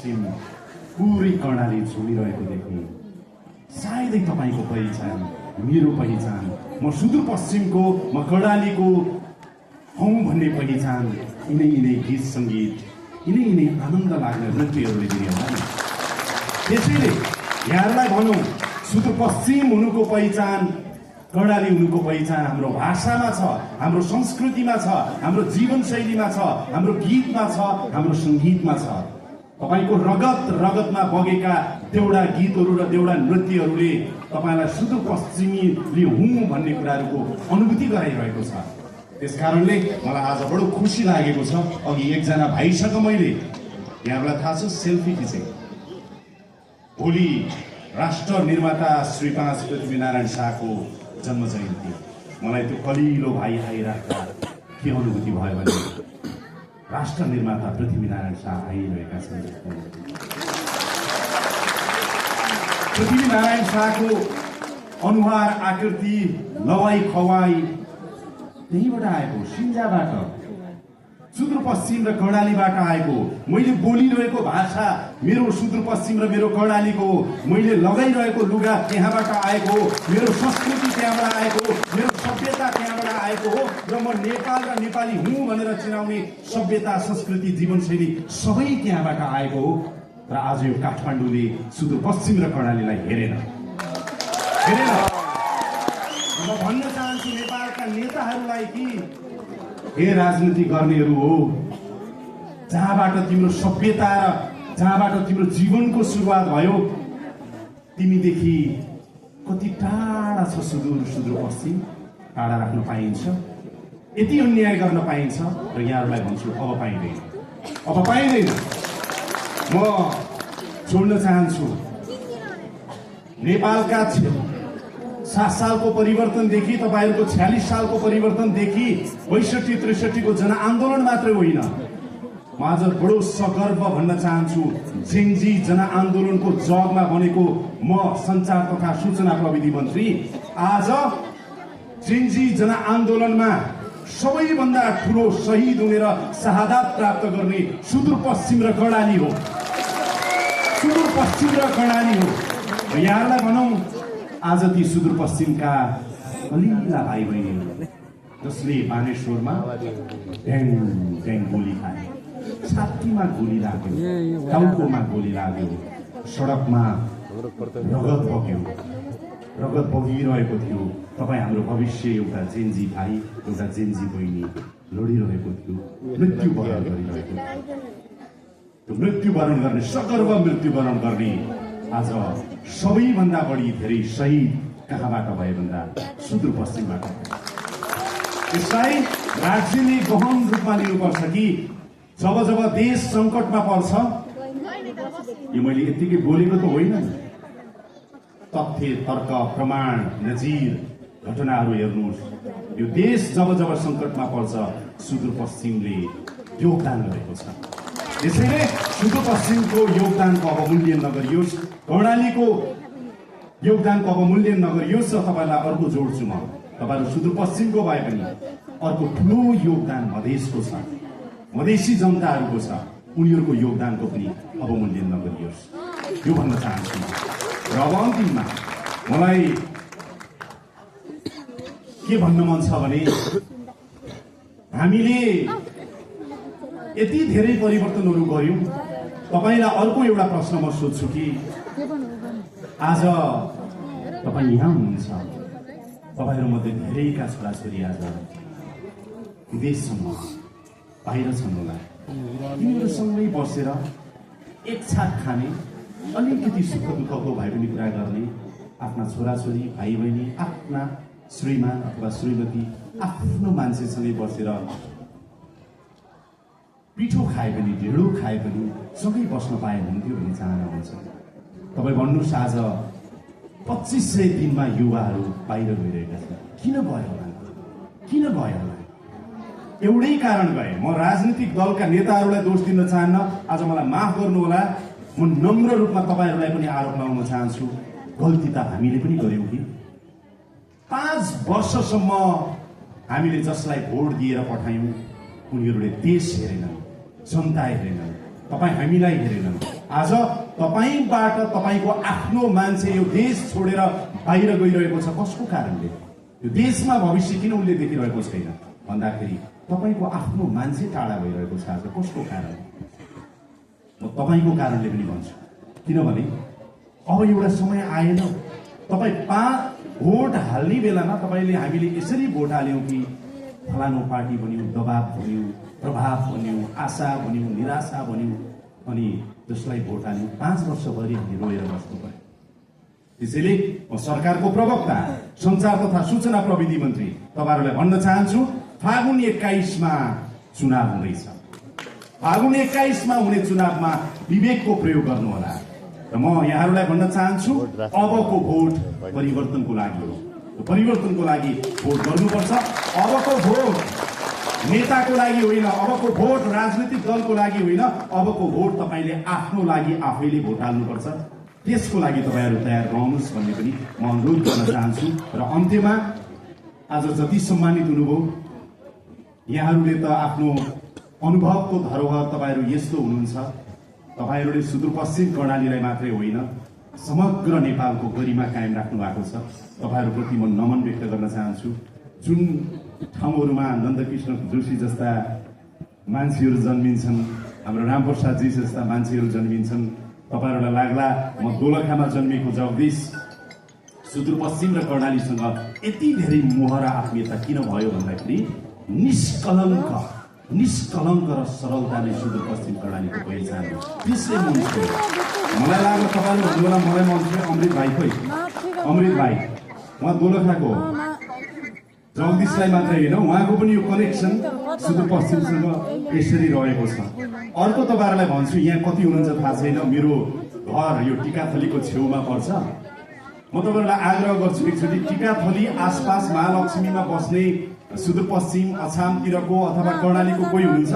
सुदूरपश्चिम पुरै कर्णाली झुमिरहेको देखेँ। सायदै तपाईँको पहिचान, मेरो पहिचान, म सुदूरपश्चिमको, म कर्णालीको हौँ भन्ने पहिचान यिनै गीत सङ्गीत, यिनै आनन्द लाग्ने नृत्यहरूले दिने होला नि। त्यसैले यहाँहरूलाई भनौँ, सुदूरपश्चिम हुनुको पहिचान, कर्णाली हुनुको पहिचान हाम्रो भाषामा छ, हाम्रो संस्कृतिमा छ, हाम्रो जीवनशैलीमा छ, हाम्रो गीतमा छ, हाम्रो सङ्गीतमा छ। तपाईँको रगतमा बगेका देउडा गीतहरू र देउडा नृत्यहरूले तपाईँलाई सुदूरपश्चिमीले हुँ भन्ने कुराहरूको अनुभूति गराइरहेको छ। त्यसकारणले मलाई आज बडो खुसी लागेको छ। अघि एकजना भाइसँग मैले, यहाँलाई थाहा छ, सेल्फी खिचेँ। भोलि राष्ट्र निर्माता श्री 5 पृथ्वीनारायण शाहको जन्म जयन्ती। मलाई त्यो कलिलो भाइ आइराख्दा के अनुभूति भयो भने राष्ट्र निर्माता पृथ्वीनारायण शाह आइरहेका छन्। पृथ्वीनारायण शाहको अनुहार, आकृति, लवाई खवाई त्यहीँबाट आएको, सिन्जाबाट, सुदूरपश्चिम र कर्णालीबाट आएको। मैले बोलिरहेको भाषा मेरो सुदूरपश्चिम र मेरो कर्णालीको, मैले लगाइरहेको लुगा त्यहाँबाट आएको, मेरो संस्कृति त्यहाँबाट आएको, मेरो सभ्यता त्यहाँबाट आएको हो। र म नेपाल र नेपाली हुँ भनेर चिनाउने सभ्यता, संस्कृति, जीवनशैली सबै त्यहाँबाट आएको हो। र आज यो काठमाडौँले सुदूरपश्चिम र कर्णालीलाई हेरेन। म भन्न चाहन्छु नेपालका नेताहरूलाई कि हे राजनीति गर्नेहरू हो, जहाँबाट तिम्रो सभ्यता र जहाँबाट तिम्रो जीवनको सुरुवात भयो, तिमीदेखि कति टाढा छ सुदूरपश्चिम। टाढा राख्न पाइन्छ, यति अन्याय गर्न पाइन्छ। र यहाँहरूलाई भन्छु, अब पाइँदैन। म छोड्न चाहन्छु। नेपालका 7 सालको परिवर्तनदेखि, तपाईँहरूको 46 सालको परिवर्तनदेखि 62-63 को जनआन्दोलन मात्रै होइन, म आज बडो सगर्व भन्न चाहन्छु, जेन्जी जनआन्दोलनको जगमा बनेको म सञ्चार तथा सूचना प्रविधि मन्त्री, आज जेन्जी जनआन्दोलनमा सबैभन्दा ठुलो शहीद हुने र शहादत प्राप्त गर्ने सुदूरपश्चिम र कर्णाली हो। यहाँहरूलाई भनौँ, आज ती सुदूरपश्चिमका कलिला भाइ बहिनीहरू जसले बानेश्वरमा ड्याङ गोली खाए, छातीमा गोली लाग्यो, टाउकोमा गोली लाग्यो, सडकमा रगत बगिरहेको थियो। तपाईँ हाम्रो भविष्य, एउटा जेन्जी भाइ, एउटा जेन्जी बहिनी लडिरहेको थियो, मृत्युवरण गरिरहेको थियो। त्यो मृत्युवरण गर्ने, सगर्व मृत्युवरण गर्ने आज सबैभन्दा बढी धेरै शहीद कहाँबाट भए भन्दा सुदूरपश्चिमबाट। यसलाई राज्यले गहन रूपमा लिनुपर्छ कि जब देश सङ्कटमा पर्छ, यो मैले यत्तिकै बोलेको त होइन, तथ्य, तर्क, प्रमाण, नजिर, घटनाहरू हेर्नुहोस्। यो देश जब सङ्कटमा पर्छ, सुदूरपश्चिमले योगदान गरेको छ। यसैले सुदूरपश्चिमको योगदानको अवमूल्यन नगरियोस्, कर्णालीको योगदानको अवमूल्यन नगरियोस्। र तपाईँलाई अर्को जोड्छु म, तपाईँहरू सुदूरपश्चिमको भए पनि अर्को ठुलो योगदान मधेसको छ, मधेसी जनताहरूको छ। उनीहरूको योगदानको पनि अवमूल्यन नगरियोस्, यो भन्न चाहन्छु। र अब अन्तिममा मलाई के भन्न मन छ भने, हामीले यति धेरै परिवर्तनहरू गर्यौं। तपाईलाई अर्को एउटा प्रश्न म सोध्छु कि आज तपाईँ यहाँ हुनुहुन्छ, तपाईहरू मध्ये धेरैका छोराछोरी आज विदेश छन्, बाहिर छन् होला। तिनीहरूसँगै बसेर एक छाक खाने, अलिकति सुख दुःखको भए पनि कुरा गर्ने, आफ्ना छोराछोरी, भाइ बहिनी, आफ्ना श्रीमान अथवा श्रीमती, आफ्नो मान्छेसँगै बसेर पिठो खाए पनि, ढेँडो खाए पनि सँगै बस्न पाए हुन्थ्यो भन्ने चाहना हुन्छ। तपाईँ भन्नुहोस्, आज 2500 दिनमा युवाहरू बाहिर गइरहेका छन्। किन गयो होला? एउटै कारण गए। म राजनीतिक दलका नेताहरूलाई दोष दिन चाहन्न, आज मलाई माफ गर्नुहोला। म नम्र रूपमा तपाईँहरूलाई पनि आरोप लगाउन चाहन्छु, गल्ती त हामीले पनि गर्यौं कि 5 वर्षसम्म हामीले जसलाई भोट दिएर पठायौं, उनीहरूले देश हेरेनन्, जनता हेरेनन्, तपाईँ हामीलाई हेरेनन्। आज तपाईबाट तपाईको आफ्नो मान्छे यो देश छोडेर बाहिर गइरहेको छ कसको कारणले? यो देशमा भविष्य किन उसले देखिरहेको छैन भन्दाखेरि तपाईको आफ्नो मान्छे टाढा भइरहेको छ। आज कसको कारण? म तपाईको कारणले पनि भन्छु, किनभने अब एउटा समय आएन तपाई भोट हाल्ने बेलामा तपाईले हामीले यसरी भोट हाल्यौं कि फलानु पार्टी बन्यो, दबाव बन्यो, प्रभाव बन्यो, आशा बन्यो, निराशा बन्यो, अनि जसलाई भोट हाल्यौं 5 वर्षभरि हामी रोएर बस्नु पर्यो। त्यसैले म सरकारको प्रवक्ता सञ्चार तथा सूचना प्रविधि मन्त्री तपाईहरुलाई भन्न चाहन्छु, फागुन 21 मा चुनाव हुँदैछ। फागुन 21 मा हुने चुनावमा विवेकको प्रयोग गर्नुहोला। र म यहाँहरूलाई भन्न चाहन्छु, अबको भोट परिवर्तनको लागि हो। परिवर्तनको लागि भोट गर्नुपर्छ। अबको भोट नेताको लागि होइन, अबको भोट राजनीतिक दलको लागि होइन, अबको भोट तपाईले आफ्नो लागि आफैले भोट हाल्नुपर्छ। त्यसको लागि तपाईहरु तयार रहनुहोस् भन्ने पनि म अनुरोध गर्न चाहन्छु। र अन्त्यमा आज जति सम्मानित हुनुभयो, यहाँहरूले त आफ्नो अनुभवको धरोहर तपाईहरु यस्तो हुनुहुन्छ। तपाईहरुले सुदूरपश्चिम कर्णालीलाई मात्रै होइन, समग्र नेपालको गरिमा कायम राख्नु भएको छ। तपाईहरुप्रति म नमन व्यक्त गर्न चाहन्छु। जुन ठाउँहरूमा नन्दकृष्ण जोशी जस्ता मान्छेहरू जन्मिन्छन्, हाम्रो रामप्रसादजी जस्ता मान्छेहरू जन्मिन्छन्, तपाईहरुलाई लाग्ला म दोलखामा जन्मेको जगदीश सुदूरपश्चिम र कर्णालीसँग यति धेरै मोह र आत्मीयता किन भयो भन्दाखेरि निष्कलङ्क र सरलता नै सुदूरपश्चिम कर्णालीको पहिचान हो। त्यसले मन छोड्यो। मलाई लाग्यो तपाईहरु भन्नुहोला मलाई मन छोड्यो अमृत भाइ खोइ, अमृत भाइ उहाँ दोलखाको हो। जगदीशलाई मात्रै होइन, उहाँको पनि यो कनेक्सन सुदूरपश्चिमसँग यसरी रहेको छ। अर्को तपाईहरुलाई भन्छु, यहाँ कति हुनुहुन्छ थाहा छैन, मेरो घर यो टिकाथलीको छेउमा पर्छ। म तपाईहरुलाई आग्रह गर्छु, एकचोटि टिकाथली आसपास महालक्ष्मीमा बस्ने सुदूरपश्चिम अछामतिरको अथवा कर्णालीको कोही हुनुहुन्छ?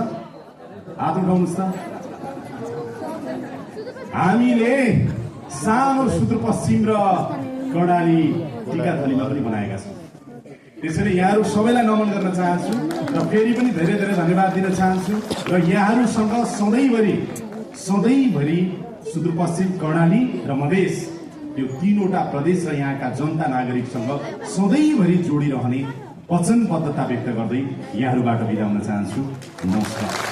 हात उठाउनुहोस् त। हामीले सानो सुदूरपश्चिम र कर्णाली टिकाथलीमा पनि बनाएका छौँ। त्यसैले यहाँहरू सबैलाई नमन गर्न चाहन्छु र फेरि पनि धेरै धेरै धन्यवाद दिन चाहन्छु। र यहाँहरूसँग सधैँभरि सुदूरपश्चिम कर्णाली र मधेस यो तीनवटा प्रदेश र यहाँका जनता नागरिकसँग सधैँभरि जोडिरहने वचनबद्धता व्यक्त गर्दै यहाँहरूबाट बिदा हुन चाहन्छु। नमस्कार।